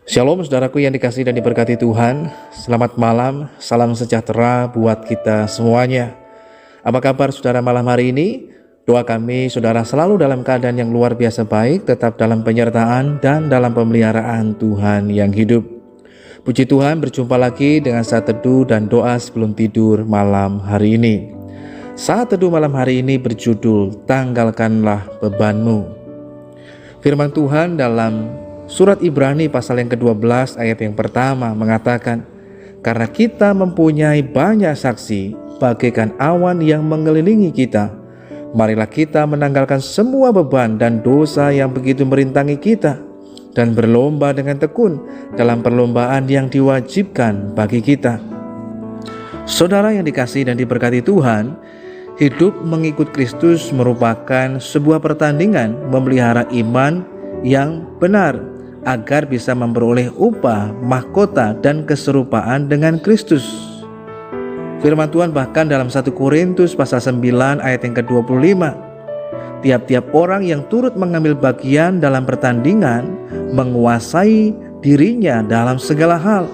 Shalom saudaraku yang dikasihi dan diberkati Tuhan. Selamat malam, salam sejahtera buat kita semuanya. Apa kabar saudara malam hari ini? Doa kami saudara selalu dalam keadaan yang luar biasa baik, tetap dalam penyertaan dan dalam pemeliharaan Tuhan yang hidup. Puji Tuhan, berjumpa lagi dengan saat teduh dan doa sebelum tidur malam hari ini. Saat teduh malam hari ini berjudul Tanggalkanlah Bebanmu. Firman Tuhan dalam Surat Ibrani pasal yang ke-12 ayat yang pertama mengatakan, karena kita mempunyai banyak saksi bagaikan awan yang mengelilingi kita, marilah kita menanggalkan semua beban dan dosa yang begitu merintangi kita, dan berlomba dengan tekun dalam perlombaan yang diwajibkan bagi kita. Saudara yang dikasihi dan diberkati Tuhan, hidup mengikut Kristus merupakan sebuah pertandingan memelihara iman yang benar, agar bisa memperoleh upah, mahkota, dan keserupaan dengan Kristus. Firman Tuhan bahkan dalam 1 Korintus pasal 9 ayat yang ke-25, tiap-tiap orang yang turut mengambil bagian dalam pertandingan menguasai dirinya dalam segala hal.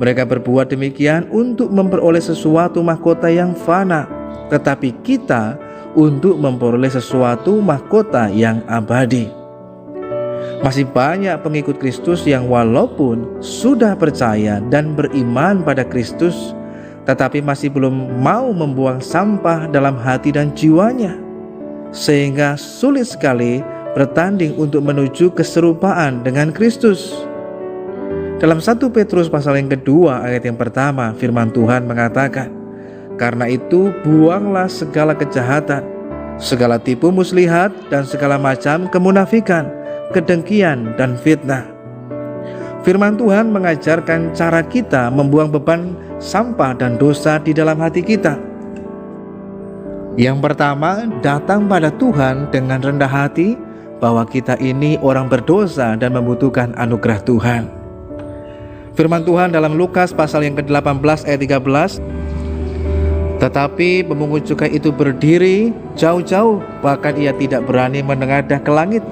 Mereka berbuat demikian untuk memperoleh sesuatu mahkota yang fana, tetapi kita untuk memperoleh sesuatu mahkota yang abadi. Masih banyak pengikut Kristus yang walaupun sudah percaya dan beriman pada Kristus, tetapi masih belum mau membuang sampah dalam hati dan jiwanya, sehingga sulit sekali bertanding untuk menuju keserupaan dengan Kristus. Dalam 1 Petrus pasal yang kedua ayat yang pertama, firman Tuhan mengatakan, karena itu buanglah segala kejahatan, segala tipu muslihat, dan segala macam kemunafikan, kedengkian, dan fitnah. Firman Tuhan mengajarkan cara kita membuang beban sampah dan dosa di dalam hati kita. Yang pertama, datang pada Tuhan dengan rendah hati bahwa kita ini orang berdosa dan membutuhkan anugerah Tuhan. Firman Tuhan dalam Lukas pasal yang ke-18 ayat 13, tetapi pemungut cukai itu berdiri jauh-jauh, bahkan ia tidak berani menengadah ke langit,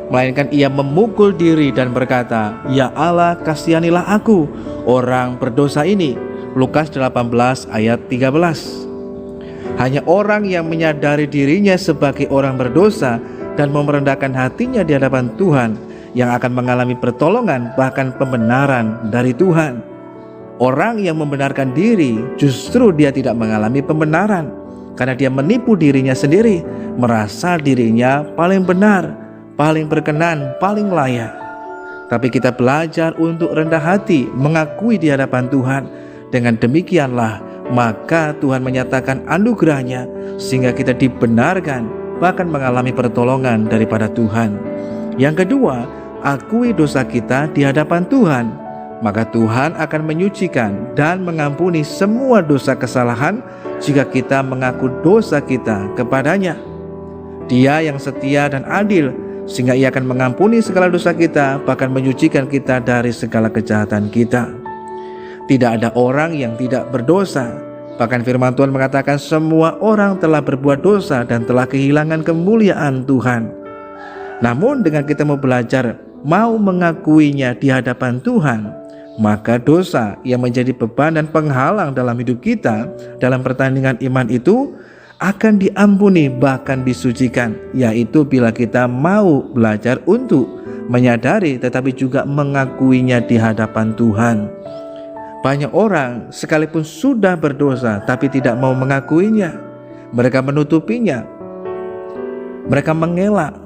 melainkan ia memukul diri dan berkata, ya Allah, kasihanilah aku, orang berdosa ini. Lukas 18 ayat 13. Hanya orang yang menyadari dirinya sebagai orang berdosa dan merendahkan hatinya di hadapan Tuhan yang akan mengalami pertolongan, bahkan pembenaran dari Tuhan. Orang yang membenarkan diri justru dia tidak mengalami pembenaran, karena dia menipu dirinya sendiri, merasa dirinya paling benar, paling berkenan, paling layak. Tapi kita belajar untuk rendah hati, mengakui di hadapan Tuhan. Dengan demikianlah maka Tuhan menyatakan anugerahnya, sehingga kita dibenarkan, bahkan mengalami pertolongan daripada Tuhan. Yang kedua, akui dosa kita di hadapan Tuhan, maka Tuhan akan menyucikan dan mengampuni semua dosa kesalahan jika kita mengaku dosa kita kepadanya. Dia yang setia dan adil, sehingga ia akan mengampuni segala dosa kita, bahkan menyucikan kita dari segala kejahatan kita. Tidak ada orang yang tidak berdosa. Bahkan firman Tuhan mengatakan semua orang telah berbuat dosa dan telah kehilangan kemuliaan Tuhan. Namun dengan kita mau belajar, mau mengakuinya di hadapan Tuhan, maka dosa yang menjadi beban dan penghalang dalam hidup kita dalam pertandingan iman itu akan diampuni, bahkan disucikan, yaitu bila kita mau belajar untuk menyadari tetapi juga mengakuinya di hadapan Tuhan. Banyak orang sekalipun sudah berdosa tapi tidak mau mengakuinya. Mereka menutupinya, mereka mengelak.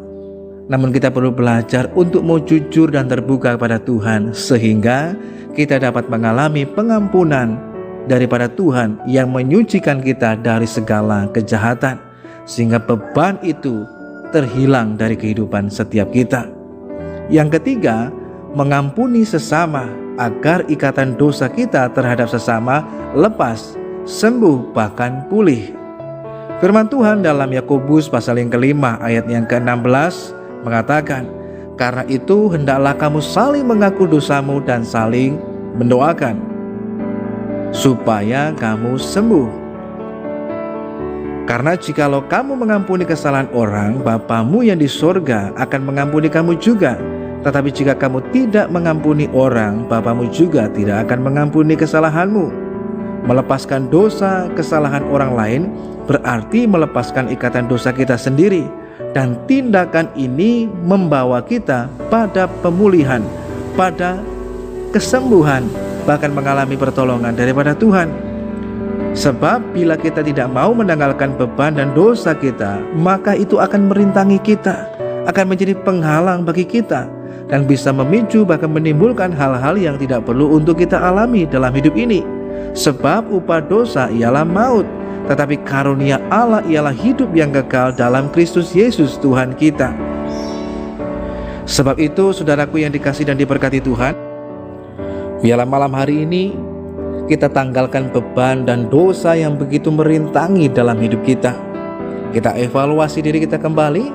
Namun kita perlu belajar untuk mau jujur dan terbuka kepada Tuhan, sehingga kita dapat mengalami pengampunan daripada Tuhan yang menyucikan kita dari segala kejahatan, sehingga beban itu terhilang dari kehidupan setiap kita. Yang ketiga, mengampuni sesama agar ikatan dosa kita terhadap sesama lepas, sembuh, bahkan pulih. Firman Tuhan dalam Yakobus pasal yang ke-5 ayat yang ke-16 mengatakan, karena itu hendaklah kamu saling mengaku dosamu dan saling mendoakan supaya kamu sembuh. Karena jikalau kamu mengampuni kesalahan orang, Bapamu yang di sorga akan mengampuni kamu juga. Tetapi jika kamu tidak mengampuni orang, Bapamu juga tidak akan mengampuni kesalahanmu. Melepaskan dosa kesalahan orang lain berarti melepaskan ikatan dosa kita sendiri, dan tindakan ini membawa kita pada pemulihan, pada kesembuhan, bahkan mengalami pertolongan daripada Tuhan. Sebab bila kita tidak mau menanggalkan beban dan dosa kita, maka itu akan merintangi kita, akan menjadi penghalang bagi kita, dan bisa memicu bahkan menimbulkan hal-hal yang tidak perlu untuk kita alami dalam hidup ini. Sebab upah dosa ialah maut, tetapi karunia Allah ialah hidup yang kekal dalam Kristus Yesus Tuhan kita. Sebab itu, saudaraku yang dikasihi dan diberkati Tuhan, biarlah malam hari ini kita tanggalkan beban dan dosa yang begitu merintangi dalam hidup kita. Kita evaluasi diri kita kembali,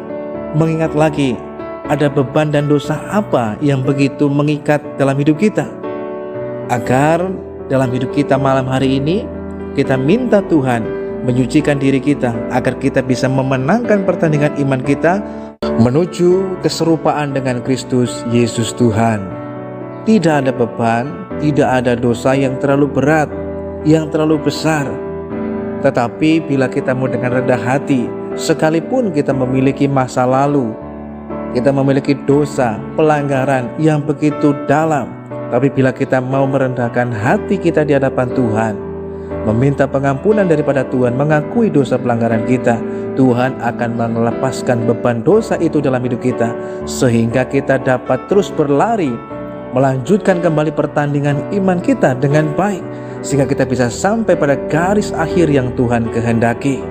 mengingat lagi ada beban dan dosa apa yang begitu mengikat dalam hidup kita, agar dalam hidup kita malam hari ini kita minta Tuhan menyucikan diri kita, agar kita bisa memenangkan pertandingan iman kita menuju keserupaan dengan Kristus Yesus Tuhan. Tidak ada beban, tidak ada dosa yang terlalu berat, yang terlalu besar. Tetapi bila kita mau dengan rendah hati, sekalipun kita memiliki masa lalu, kita memiliki dosa, pelanggaran yang begitu dalam, tapi bila kita mau merendahkan hati kita di hadapan Tuhan, meminta pengampunan daripada Tuhan, mengakui dosa pelanggaran kita, Tuhan akan melepaskan beban dosa itu dalam hidup kita, sehingga kita dapat terus berlari, melanjutkan kembali pertandingan iman kita dengan baik, sehingga kita bisa sampai pada garis akhir yang Tuhan kehendaki.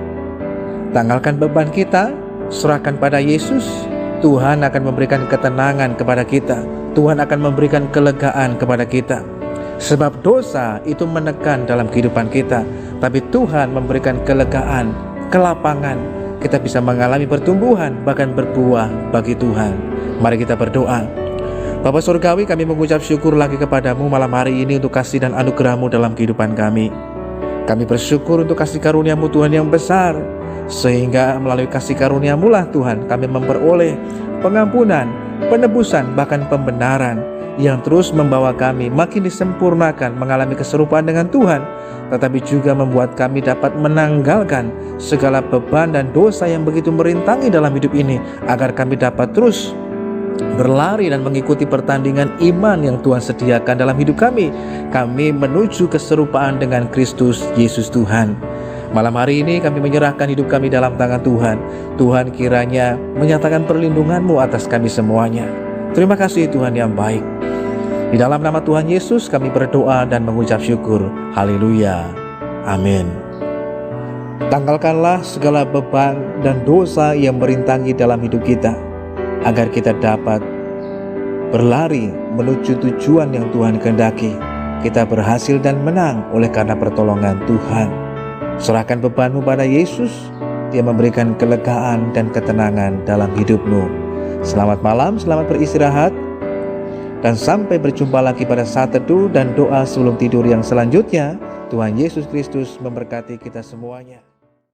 Tanggalkan beban kita, serahkan pada Yesus. Tuhan akan memberikan ketenangan kepada kita, Tuhan akan memberikan kelegaan kepada kita. Sebab dosa itu menekan dalam kehidupan kita, tapi Tuhan memberikan kelegaan, kelapangan. Kita bisa mengalami pertumbuhan, bahkan berbuah bagi Tuhan. Mari kita berdoa. Bapa Surgawi, kami mengucap syukur lagi kepadamu malam hari ini untuk kasih dan anugerah-Mu dalam kehidupan kami. Kami bersyukur untuk kasih karunia-Mu Tuhan yang besar, sehingga melalui kasih karunia-Mu lah Tuhan kami memperoleh pengampunan, penebusan, bahkan pembenaran yang terus membawa kami makin disempurnakan mengalami keserupaan dengan Tuhan, tetapi juga membuat kami dapat menanggalkan segala beban dan dosa yang begitu merintangi dalam hidup ini, agar kami dapat terus berlari dan mengikuti pertandingan iman yang Tuhan sediakan dalam hidup kami. Kami menuju keserupaan dengan Kristus Yesus Tuhan. Malam hari ini kami menyerahkan hidup kami dalam tangan Tuhan. Tuhan kiranya menyatakan perlindungan-Mu atas kami semuanya. Terima kasih Tuhan yang baik. Di dalam nama Tuhan Yesus kami berdoa dan mengucap syukur. Haleluya. Amin. Tanggalkanlah segala beban dan dosa yang merintangi dalam hidup kita, agar kita dapat berlari menuju tujuan yang Tuhan kehendaki. Kita berhasil dan menang oleh karena pertolongan Tuhan. Serahkan bebanmu pada Yesus, Dia memberikan kelegaan dan ketenangan dalam hidupmu. Selamat malam, selamat beristirahat, dan sampai berjumpa lagi pada saat teduh dan doa sebelum tidur yang selanjutnya. Tuhan Yesus Kristus memberkati kita semuanya.